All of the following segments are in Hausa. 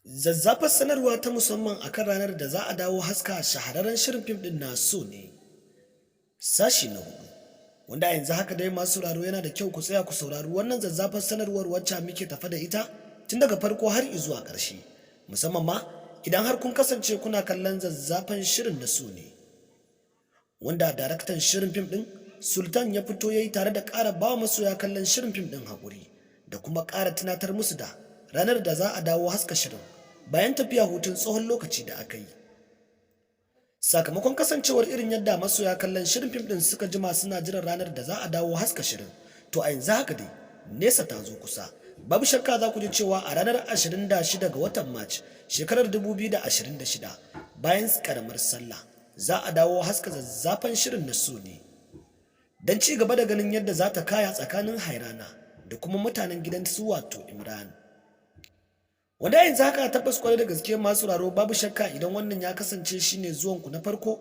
Zazzafar sanarwa ta musamman akan ranar da za a dawo haska shahararren shirin fim din na so ne. Sashi na hudu. Wanda a yanzu haka dai masu sauraro yana da kyau ku tsaya ku saurari wannan zazzafar sanarwar wacce muke tafa da ita tun daga farko har zuwa ƙarshe. Musamman ma idan har kun kasance kuna kallon zazzafan shirin na so ne. Wanda daraktan shirin fim din Sultan ya fito ya yi tare da ƙara ba masoya kallon shirin fim din haƙuri da kuma ƙara tunatar musu da ranar da za a dawo haska shirin bayan tafiya hutun tsohon lokaci da aka yi. Sakamakon kasancewar irin yadda masoya kallon shirin fim din suka jima suna jiran ranar da za a dawo haska shirin, to a yanzu haka dai nesa ta zo kusa. Babu shakka za ku ji cewa a ranar 26 ga watan Mac shekarar 2026 bayan karamar sallah za a dawo haska zazzafan shirin na so ne. Don ci gaba da ganin yadda za ta kaya tsakanin Hairana da kuma mutanen gidan su wato Imran. Wanda yanzu haka tabbas kwarai da gaske masu raro babu shakka idan wannan ya kasance shine zuwanku na farko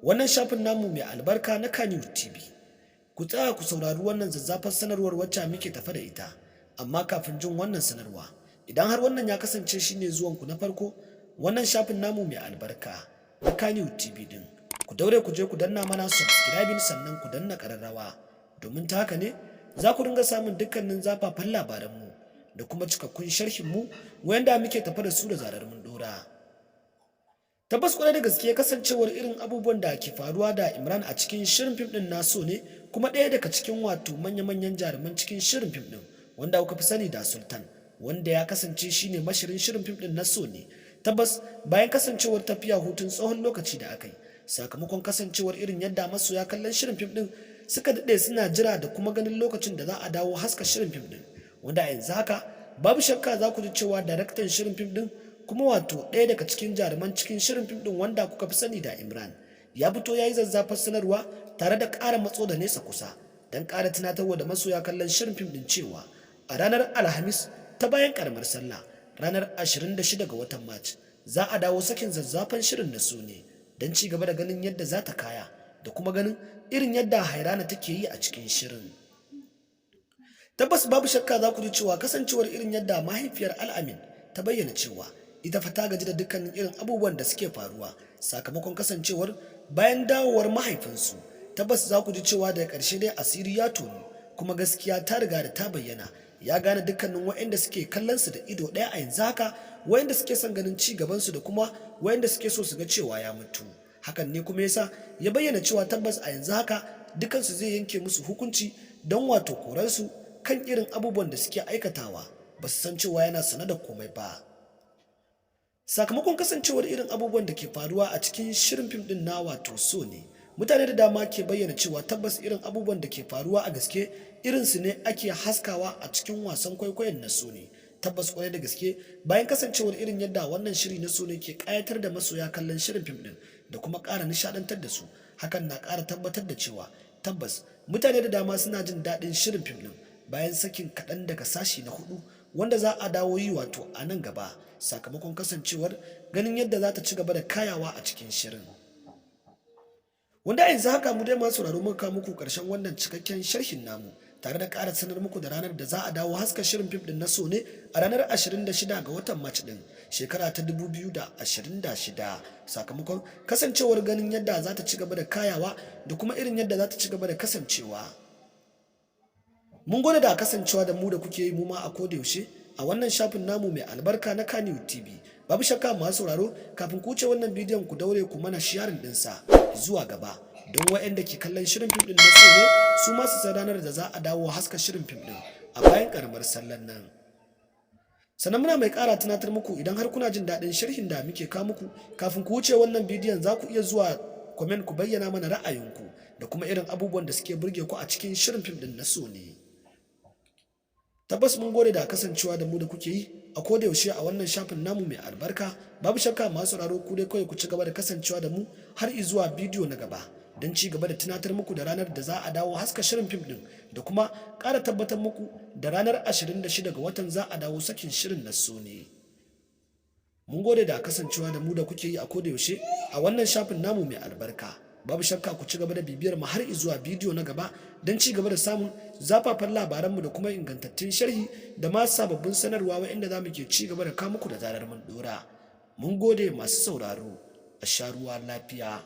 wannan shafin namu mai albarka na Kannywood TV. Ku tsaya ku saurari wannan zazzafar sanarwar wacce muke tafa da ita, amma kafin jin wannan sanarwa idan har wannan ya kasance shine zuwanku na farko wannan shafin namu mai albarka na Kannywood TV din, ku daure ku je ku danna mana subscribing sannan ku danna kararrawa, domin ta haka ne za ku dinga samun dukkanin zafafan labaranmu da kuma cikakkun sharhinmu wanda muke tafa da su da zarar mun dora. Tabbas kwarai da gaske kasancewar irin abubuwan da ke faruwa da Imran a cikin shirin fim din na so ne, kuma ɗaya daga cikin wato manya-manyan jaruman cikin shirin fim din wanda kuka fi sani da Sultan, wanda ya kasance shine mashirin shirin fim din na so ne. Tabbas bayan kasancewar tafiya hutun tsohon lokaci da aka yi, sakamakon kasancewar irin yadda masoya kallon shirin fim din suka daɗe suna jira da kuma ganin lokacin da za a dawo haska shirin fim din, wanda a yanzu haka babu shakka za ku ji cewa daraktan shirin fim din kuma wato ɗaya daga cikin jaruman cikin shirin fim din wanda kuka fi sani da Imran ya fito ya yi zazzafar sanarwa tare da ƙara matso da nesa kusa don ƙara tunatarwa da masoya kallon shirin fim din cewa a ranar Alhamis ta bayan ƙaramar sallah ranar 26 ga watan Mac za a dawo sakin zazzafan shirin na so ne don ci gaba da ganin yadda za ta kaya da kuma ganin irin yadda Hairana take yi a cikin shirin. Tabbas babu shakka za ku ji cewa kasancewar irin yadda mahaifiyar Al'amin ta bayyana cewa ita fa ta gaji da dukkanin irin abubuwan da suke faruwa sakamakon kasancewar bayan dawowar mahaifinsu. Tabbas za ku ji cewa daga ƙarshe dai asiri ya tonu kuma gaskiya ta riga da ta bayyana, ya gane dukkanin waɗanda suke kallon su da ido ɗaya a yanzu haka, waɗanda suke son ganin ci gaban su da kuma waɗanda suke so su ga cewa ya mutu. Hakan ne kuma yasa ya bayyana cewa tabbas a yanzu haka dukansu zai yanke musu hukunci don wato korarsu kan irin abubuwan da suke aikatawa, ba su san cewa yana sane da komai ba. Sakamakon kasancewar irin abubuwan da ke faruwa a cikin shirin fim din na wato so ne, mutane da dama ke bayyana cewa tabbas irin abubuwan da ke faruwa a gaske irinsu ne ake haskawa a cikin wasan kwaikwayon na so ne. Tabbas kwarai da gaske bayan kasancewar irin yadda wannan shiri na so ne ke kayatar da masoya kallon shirin fim din da kuma ƙara nishadantar da su, hakan na ƙara tabbatar da cewa tabbas mutane da dama suna jin daɗin shirin fim din bayan sakin kaɗan daga sashi na 4 wanda za a dawo yi wato a nan gaba, sakamakon kasancewar ganin yadda za ta ci gaba da kayawa a cikin shirin. Wanda yanzu haka mu dai masu sauraro muka muku ƙarshen wannan cikakken sharhin namu tare da ƙara sanar muku da ranar da za a dawo haska shirin fim din na so ne a ranar 26 ga watan Mac din shekara ta 2026, sakamakon kasancewar ganin yadda za ta ci gaba da kayawa da kuma irin yadda za ta ci gaba da kasancewa. Mun gode da kasancewa da mu da kuke yi mu ma a koda yaushe a wannan shafin namu mai albarka na Kannywood TV. Babu shakka masu sauraro kafin ku wuce wannan bidiyon ku daure ku mana sharing ɗinsa zuwa gaba don waɗanda ke kallon shirin fim ɗin na so ne su ma su san ranar da za a dawo haska shirin fim ɗin a bayan ƙaramar sallan nan. Sannan muna mai ƙara tunatar muku idan har kuna jin daɗin sharhin da muke kawo muku, kafin ku wuce wannan bidiyon za ku iya zuwa comment ku bayyana mana ra'ayinku da kuma irin abubuwan da suke burge ku a cikin shirin fim ɗin na so ne. Tabbas mun gode da kasancewa da mu da kuke yi a koda yaushe a wannan shafin namu mai albarka. Babu shakka masu sauraro ku dai kawai ku ci gaba da kasancewa da mu har zuwa bidiyo na gaba don ci gaba da tunatar muku da ranar da za a dawo haska shirin fim din da kuma ƙara tabbatar muku da ranar 26 ga watan za a dawo sakin shirin na so ne. Mun gode da kasancewa da mu da kuke yi a koda yaushe a wannan shafin namu mai albarka. babu shakka ku ci gaba da bibiyar mu har zuwa bidiyo na gaba don ci gaba da samun zafafan labaranmu da kuma ingantattun sharhi da ma sababbin sanarwa wa'inda za mu ke ci gaba da kawo muku da zarar mun dora. Mun gode masu sauraro, a sha ruwa lafiya.